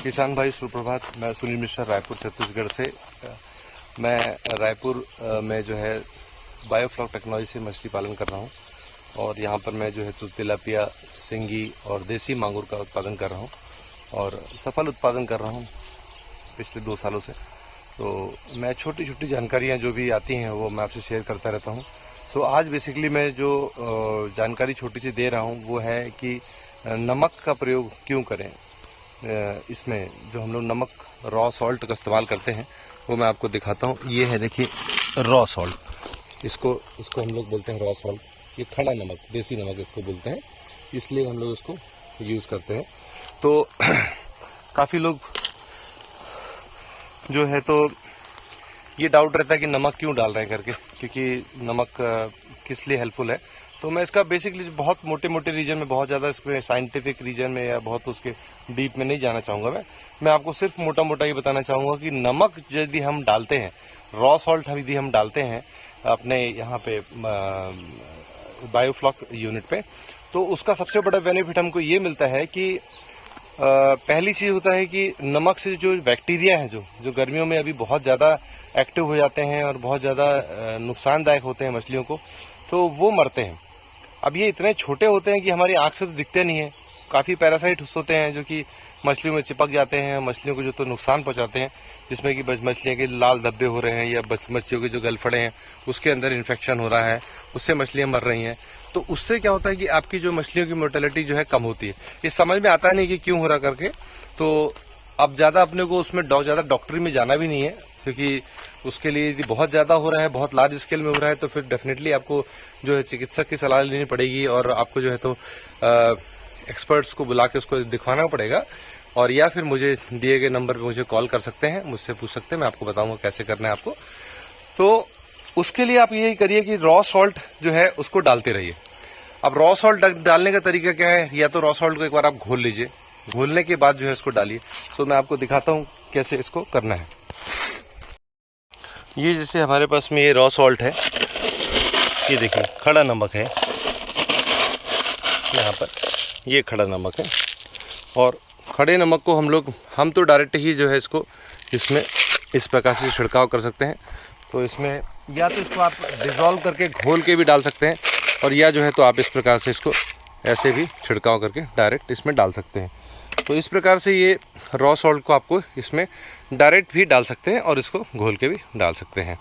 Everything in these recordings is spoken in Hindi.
किसान भाई सुप्रभात। मैं सुनील मिश्रा रायपुर छत्तीसगढ़ से। मैं रायपुर में जो है बायोफ्लॉक टेक्नोलॉजी से मछली पालन कर रहा हूँ और यहाँ पर मैं जो है तिलापिया, सिंगी और देसी मांगुर का उत्पादन कर रहा हूँ और सफल उत्पादन कर रहा हूँ पिछले 2 सालों से। तो मैं छोटी छोटी जानकारियाँ जो भी आती हैं वो मैं आपसे शेयर करता रहता हूँ। सो आज बेसिकली मैं जो जानकारी छोटी सी दे रहा हूँ वो है कि नमक का प्रयोग क्यों करें। इसमें जो हम लोग नमक रॉ सॉल्ट का इस्तेमाल करते हैं वो मैं आपको दिखाता हूँ। ये है, देखिए, रॉ सॉल्ट, इसको हम लोग बोलते हैं रॉ सॉल्ट। ये खड़ा नमक, देसी नमक इसको बोलते हैं, इसलिए हम लोग इसको यूज़ करते हैं। तो काफ़ी लोग जो है तो ये डाउट रहता है कि नमक क्यों डाल रहे हैं करके, क्योंकि नमक किस लिए हेल्पफुल है। तो मैं इसका बेसिकली बहुत मोटे मोटे रीजन में, बहुत ज़्यादा इसमें साइंटिफिक रीजन में या बहुत उसके डीप में नहीं जाना चाहूँगा। मैं आपको सिर्फ मोटा मोटा ये बताना चाहूँगा कि नमक यदि हम डालते हैं, रॉ सॉल्ट यदि हम डालते हैं अपने यहाँ पे बायोफ्लॉक यूनिट पे, तो उसका सबसे बड़ा बेनिफिट हमको ये मिलता है कि पहली चीज़ होता है कि नमक से जो बैक्टीरिया हैं जो गर्मियों में अभी बहुत ज़्यादा एक्टिव हो जाते हैं और बहुत ज़्यादा नुकसानदायक होते हैं मछलियों को, तो वो मरते हैं। अब ये इतने छोटे होते हैं कि हमारी आंख से तो दिखते नहीं है। काफ़ी पैरासाइट्स होते हैं जो कि मछलियों में चिपक जाते हैं, मछलियों को जो तो नुकसान पहुंचाते हैं, जिसमें कि मछलियों के लाल धब्बे हो रहे हैं या मछलियों के जो गलफड़े हैं उसके अंदर इन्फेक्शन हो रहा है, उससे मछलियां मर रही हैं। तो उससे क्या होता है कि आपकी जो मछलियों की मोर्टेलिटी जो है कम होती है। ये समझ में आता नहीं कि क्यों हो रहा करके। तो अब ज़्यादा अपने को उसमें ज़्यादा डॉक्टरी में जाना भी नहीं है, क्योंकि उसके लिए यदि बहुत ज़्यादा हो रहा है, बहुत लार्ज स्केल में हो रहा है, तो फिर डेफिनेटली आपको जो है चिकित्सक की सलाह लेनी पड़ेगी और आपको जो है तो एक्सपर्ट्स को बुला के उसको दिखवाना पड़ेगा। और या फिर मुझे दिए गए नंबर पे मुझे कॉल कर सकते हैं, मुझसे पूछ सकते हैं, मैं आपको बताऊंगा कैसे करना है आपको। तो उसके लिए आप यही करिए कि रॉ सॉल्ट जो है उसको डालते रहिए। अब रॉ सॉल्ट डालने का तरीका क्या है, या तो रॉ सॉल्ट को एक बार आप घोल लीजिए, घोलने के बाद जो है इसको डालिए। सो मैं आपको दिखाता हूँ कैसे इसको करना है। ये जैसे हमारे पास में ये रॉ सॉल्ट है, ये देखिए खड़ा नमक है, यहाँ पर ये खड़ा नमक है। और खड़े नमक को हम तो डायरेक्ट ही जो है इसको इसमें इस प्रकार से छिड़काव कर सकते हैं। तो इसमें या तो इसको आप डिज़ोल्व करके घोल के भी डाल सकते हैं, और या जो है तो आप इस प्रकार से इसको ऐसे भी छिड़काव करके डायरेक्ट इसमें डाल सकते हैं। तो इस प्रकार से ये रॉ सॉल्ट को आपको इसमें डायरेक्ट भी डाल सकते हैं और इसको घोल के भी डाल सकते हैं।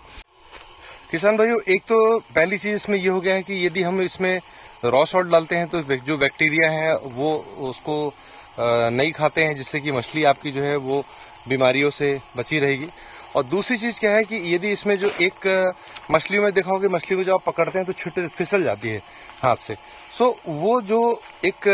किसान भाइयों, एक तो पहली चीज़ इसमें ये हो गया है कि यदि हम इसमें रॉ सॉल्ट डालते हैं तो जो बैक्टीरिया है वो उसको नहीं खाते हैं, जिससे कि मछली आपकी जो है वो बीमारियों से बची रहेगी। और दूसरी चीज़ क्या है कि यदि इसमें जो एक मछलियों में देखा होगा, मछली को जब आप पकड़ते हैं तो छुट्टे फिसल जाती है हाथ से। सो वो जो एक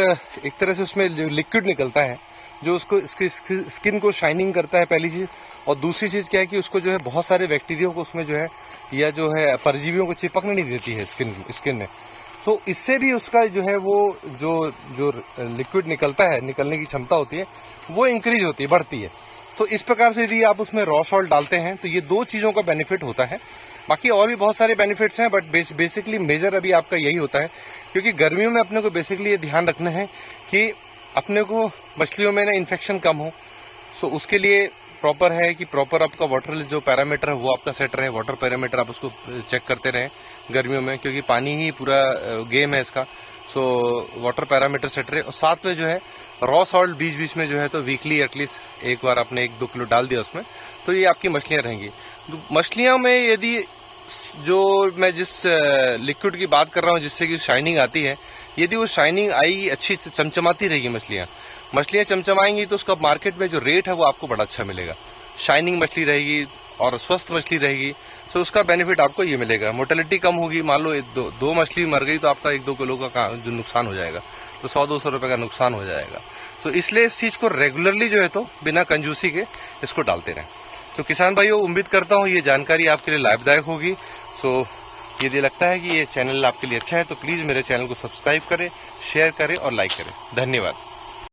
तरह से उसमें जो लिक्विड निकलता है जो उसको इसकी स्किन को शाइनिंग करता है, पहली चीज़। और दूसरी चीज़ क्या है कि उसको जो है बहुत सारे बैक्टीरिया को उसमें जो है या जो है परजीवियों को चिपकने नहीं देती है स्किन में। तो इससे भी उसका जो है वो जो लिक्विड निकलता है, निकलने की क्षमता होती है वो इंक्रीज होती है, बढ़ती है। तो इस प्रकार से यदि आप उसमें रॉ सॉल्ट डालते हैं तो ये 2 चीज़ों का बेनिफिट होता है। बाकी और भी बहुत सारे बेनिफिट्स हैं, बट बेसिकली मेजर अभी आपका यही होता है, क्योंकि गर्मियों में अपने को बेसिकली ये ध्यान रखना है कि अपने को मछलियों में ना इन्फेक्शन कम हो। सो उसके लिए प्रॉपर है कि प्रॉपर आपका वाटर जो पैरामीटर है वो आपका सेट रहे। वाटर पैरामीटर आप उसको चेक करते रहें गर्मियों में, क्योंकि पानी ही पूरा गेम है इसका। सो वाटर पैरामीटर सेट रहे, और साथ में जो है रॉ सॉल्ट बीच बीच में जो है तो वीकली एटलीस्ट एक बार आपने 1-2 किलो डाल दिया उसमें, तो ये आपकी मछलियां रहेंगी। मछलियां में यदि जो मैं जिस लिक्विड की बात कर रहा हूँ जिससे कि शाइनिंग आती है, यदि वो शाइनिंग आई, अच्छी चमचमाती रहेगी मछलियां चमचमाएंगी, तो उसका मार्केट में जो रेट है वो आपको बड़ा अच्छा मिलेगा। शाइनिंग मछली रहेगी और स्वस्थ मछली रहेगी, तो उसका बेनिफिट आपको ये मिलेगा। मोर्टेलिटी कम होगी। मान लो 2 मछली मर गई तो आपका 1-2 किलो का जो नुकसान हो जाएगा, तो 100-200 रुपए का नुकसान हो जाएगा। तो इसलिए इस चीज को रेगुलरली जो है तो बिना कंजूसी के इसको डालते रहें। तो किसान भाइयों, उम्मीद करता हूँ ये जानकारी आपके लिए लाभदायक होगी। सो यदि लगता है कि ये चैनल आपके लिए अच्छा है तो प्लीज मेरे चैनल को सब्सक्राइब करें, शेयर करें और लाइक करें। धन्यवाद।